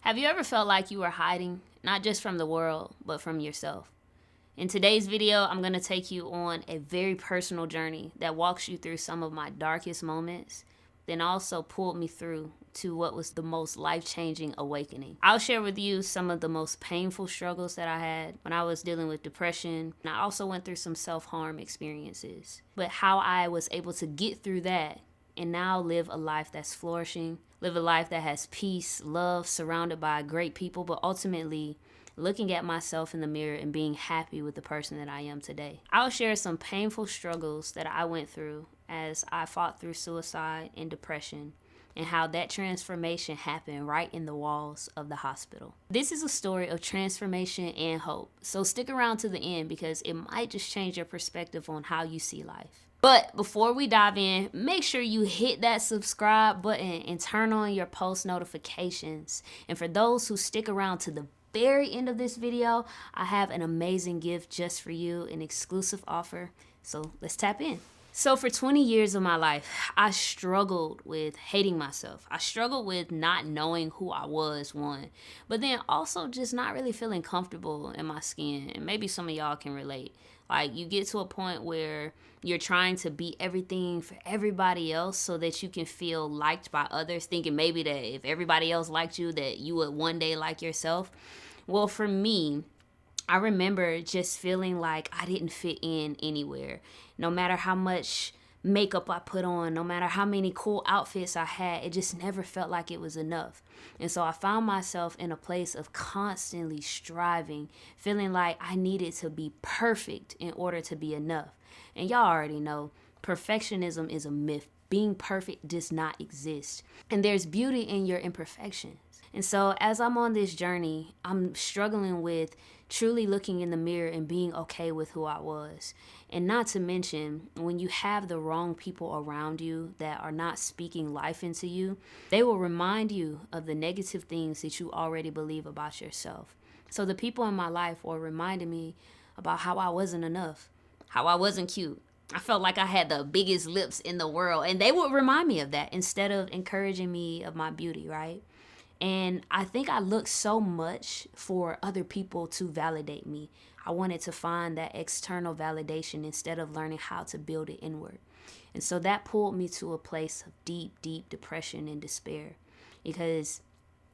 Have you ever felt like you were hiding, not just from the world, but from yourself? In today's video, I'm going to take you on a very personal journey that walks you through some of my darkest moments, then also pulled me through to what was the most life-changing awakening. I'll share with you some of the most painful struggles that I had when I was dealing with depression, and I also went through some self-harm experiences. But how I was able to get through that and now live a life that's flourishing, live a life that has peace, love, surrounded by great people, but ultimately looking at myself in the mirror and being happy with the person that I am today. I'll share some painful struggles that I went through as I fought through suicide and depression, and how that transformation happened right in the walls of the hospital. This is a story of transformation and hope, so stick around to the end because it might just change your perspective on how you see life. But before we dive in, make sure you hit that subscribe button and turn on your post notifications. And for those who stick around to the very end of this video, I have an amazing gift just for you, an exclusive offer. So let's tap in. So for 20 years of my life, I struggled with hating myself. I struggled with not knowing who I was, one, but then also just not really feeling comfortable in my skin. And maybe some of y'all can relate. Like, you get to a point where you're trying to be everything for everybody else so that you can feel liked by others, thinking maybe that if everybody else liked you, that you would one day like yourself. Well, for me, I remember just feeling like I didn't fit in anywhere. No matter how much makeup I put on, no matter how many cool outfits I had, it just never felt like it was enough. And so I found myself in a place of constantly striving, feeling like I needed to be perfect in order to be enough. And y'all already know, perfectionism is a myth. Being perfect does not exist. And there's beauty in your imperfections. And so as I'm on this journey, I'm struggling with truly looking in the mirror and being okay with who I was. And not to mention, when you have the wrong people around you that are not speaking life into you, they will remind you of the negative things that you already believe about yourself. So the people in my life were reminding me about how I wasn't enough, how I wasn't cute. I felt like I had the biggest lips in the world, and they would remind me of that instead of encouraging me of my beauty, right? And I think I looked so much for other people to validate me. I wanted to find that external validation instead of learning how to build it inward. And so that pulled me to a place of deep, deep depression and despair. Because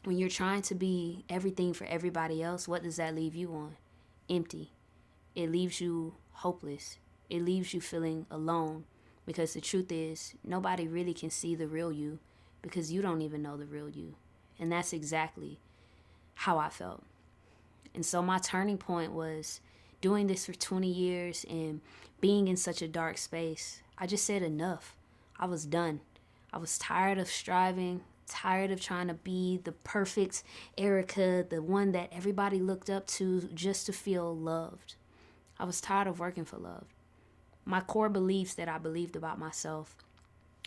when you're trying to be everything for everybody else, what does that leave you on? Empty. It leaves you hopeless. It leaves you feeling alone. Because the truth is, nobody really can see the real you because you don't even know the real you. And that's exactly how I felt. And so my turning point was doing this for 20 years and being in such a dark space. I just said enough. I was done. I was tired of striving, tired of trying to be the perfect Erica, the one that everybody looked up to just to feel loved. I was tired of working for love. My core beliefs that I believed about myself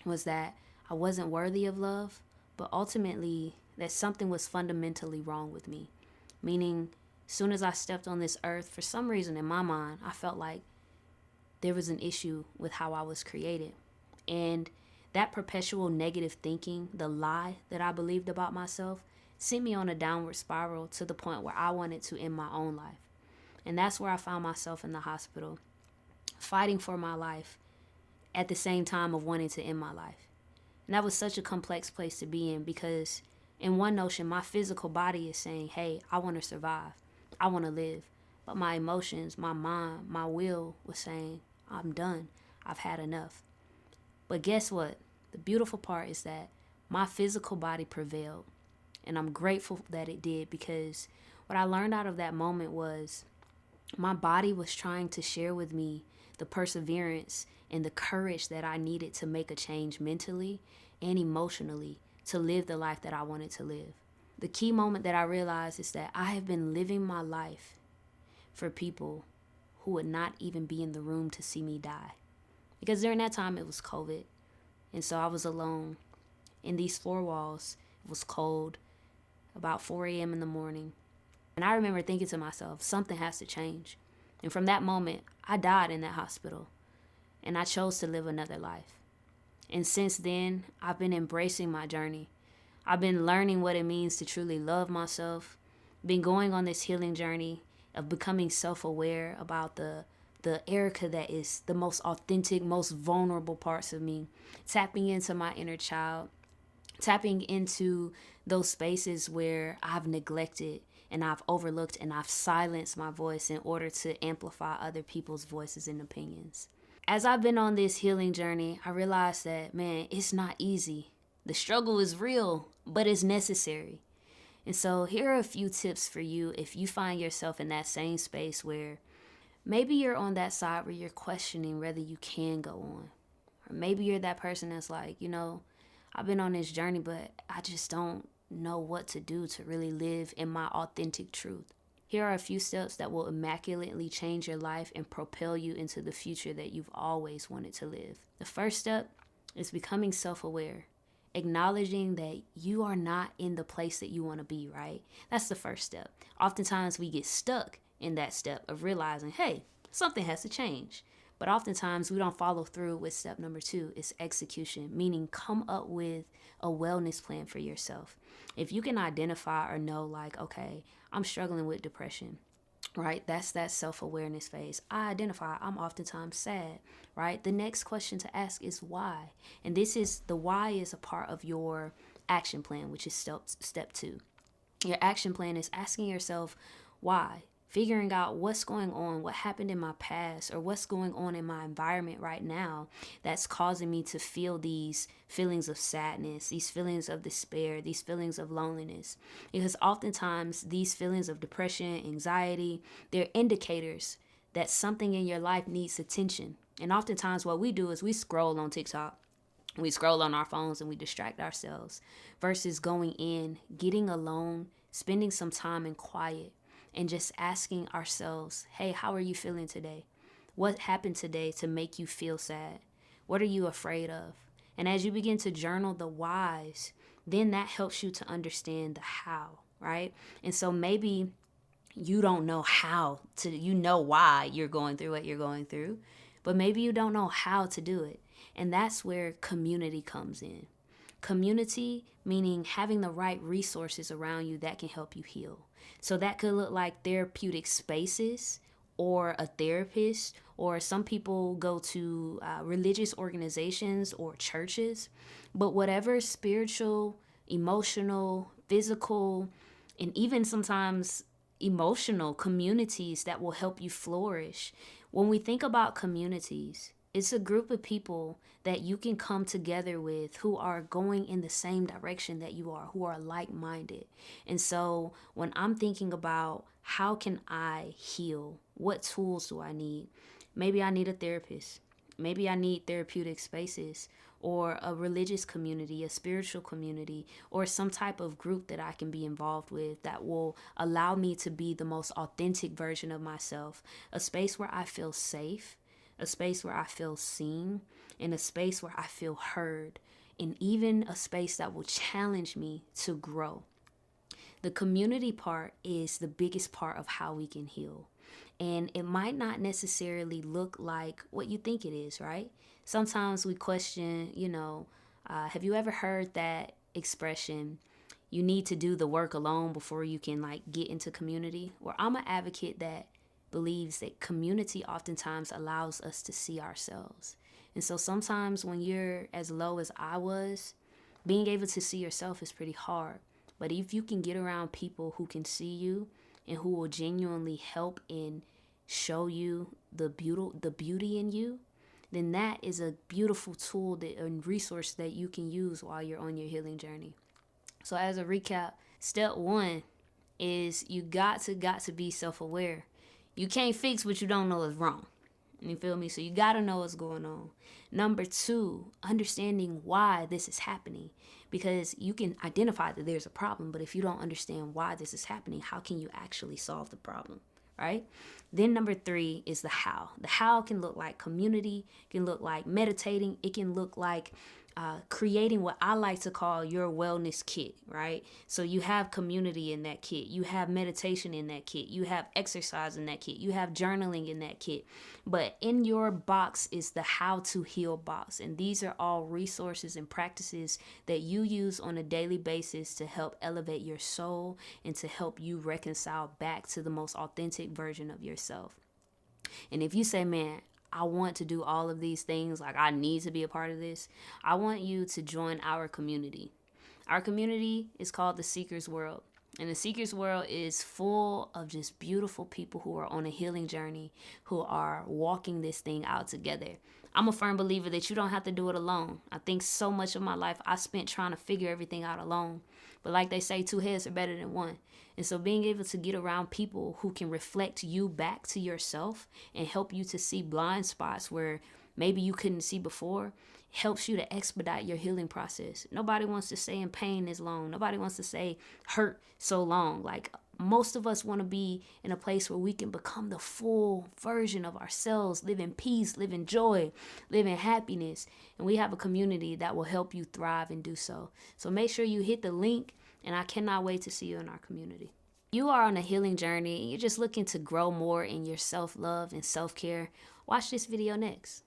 was that I wasn't worthy of love, but ultimately that something was fundamentally wrong with me. Meaning, as soon as I stepped on this earth, for some reason in my mind, I felt like there was an issue with how I was created. And that perpetual negative thinking, the lie that I believed about myself, sent me on a downward spiral to the point where I wanted to end my own life. And that's where I found myself in the hospital, fighting for my life at the same time of wanting to end my life. And that was such a complex place to be in because in one notion, my physical body is saying, hey, I want to survive. I want to live. But my emotions, my mind, my will was saying, I'm done. I've had enough. But guess what? The beautiful part is that my physical body prevailed. And I'm grateful that it did because what I learned out of that moment was my body was trying to share with me the perseverance and the courage that I needed to make a change mentally and emotionally to live the life that I wanted to live. The key moment that I realized is that I have been living my life for people who would not even be in the room to see me die. Because during that time it was COVID, and so I was alone in these four walls. It was cold, about 4 a.m. in the morning. And I remember thinking to myself, something has to change. And from that moment, I died in that hospital, and I chose to live another life. And since then, I've been embracing my journey. I've been learning what it means to truly love myself. Been going on this healing journey of becoming self-aware about the Erica that is the most authentic, most vulnerable parts of me. Tapping into my inner child, tapping into those spaces where I've neglected and I've overlooked and I've silenced my voice in order to amplify other people's voices and opinions. As I've been on this healing journey, I realized that, man, it's not easy. The struggle is real, but it's necessary. And so here are a few tips for you if you find yourself in that same space where maybe you're on that side where you're questioning whether you can go on. Or maybe you're that person that's like, I've been on this journey, but I just don't know what to do to really live in my authentic truth. Here are a few steps that will immaculately change your life and propel you into the future that you've always wanted to live. The first step is becoming self-aware, acknowledging that you are not in the place that you want to be, right? That's the first step. Oftentimes we get stuck in that step of realizing, hey, something has to change. But oftentimes we don't follow through with step number 2, it's execution, meaning come up with a wellness plan for yourself. If you can identify or know like, okay, I'm struggling with depression, right? That's that self-awareness phase. I identify I'm oftentimes sad, right? The next question to ask is why. And the why is a part of your action plan, which is step 2. Your action plan is asking yourself why. Figuring out what's going on, what happened in my past, or what's going on in my environment right now that's causing me to feel these feelings of sadness, these feelings of despair, these feelings of loneliness. Because oftentimes these feelings of depression, anxiety, they're indicators that something in your life needs attention. And oftentimes what we do is we scroll on TikTok. We scroll on our phones and we distract ourselves versus going in, getting alone, spending some time in quiet, and just asking ourselves, hey, how are you feeling today? What happened today to make you feel sad? What are you afraid of? And as you begin to journal the whys, then that helps you to understand the how, right? And so maybe you don't know why you're going through what you're going through, but maybe you don't know how to do it. And that's where community comes in. Community, meaning having the right resources around you that can help you heal. So that could look like therapeutic spaces or a therapist, or some people go to religious organizations or churches. But whatever spiritual, emotional, physical, and even sometimes emotional communities that will help you flourish. When we think about communities, it's a group of people that you can come together with who are going in the same direction that you are, who are like-minded. And so when I'm thinking about how can I heal, what tools do I need? Maybe I need a therapist. Maybe I need therapeutic spaces or a religious community, a spiritual community, or some type of group that I can be involved with that will allow me to be the most authentic version of myself, a space where I feel safe, a space where I feel seen, and a space where I feel heard, and even a space that will challenge me to grow. The community part is the biggest part of how we can heal. And it might not necessarily look like what you think it is, right? Sometimes we question, have you ever heard that expression, you need to do the work alone before you can get into community? Well, I'm an advocate that believes that community oftentimes allows us to see ourselves. And so sometimes when you're as low as I was, being able to see yourself is pretty hard. But if you can get around people who can see you and who will genuinely help and show you the beauty in you, then that is a beautiful tool and resource that you can use while you're on your healing journey. So as a recap, step 1 is you got to be self-aware. You can't fix what you don't know is wrong. You feel me? So you got to know what's going on. Number 2, understanding why this is happening. Because you can identify that there's a problem, but if you don't understand why this is happening, how can you actually solve the problem, right? Then number 3 is the how. The how can look like community, can look like meditating. It can look like creating what I like to call your wellness kit, right? So you have community in that kit, you have meditation in that kit, you have exercise in that kit, you have journaling in that kit. But in your box is the How to Heal box. And these are all resources and practices that you use on a daily basis to help elevate your soul and to help you reconcile back to the most authentic version of yourself. And if you say, man, I want to do all of these things, like I need to be a part of this, I want you to join our community. Our community is called the Seeker's World. And the Seeker's World is full of just beautiful people who are on a healing journey, who are walking this thing out together. I'm a firm believer that you don't have to do it alone. I think so much of my life I spent trying to figure everything out alone. But like they say, two heads are better than one. And so being able to get around people who can reflect you back to yourself and help you to see blind spots where maybe you couldn't see before helps you to expedite your healing process. Nobody wants to stay in pain as long. Nobody wants to stay hurt so long. Like, most of us want to be in a place where we can become the full version of ourselves, live in peace, live in joy, live in happiness. And we have a community that will help you thrive and do so. So make sure you hit the link, and I cannot wait to see you in our community. You are on a healing journey and you're just looking to grow more in your self-love and self-care. Watch this video next.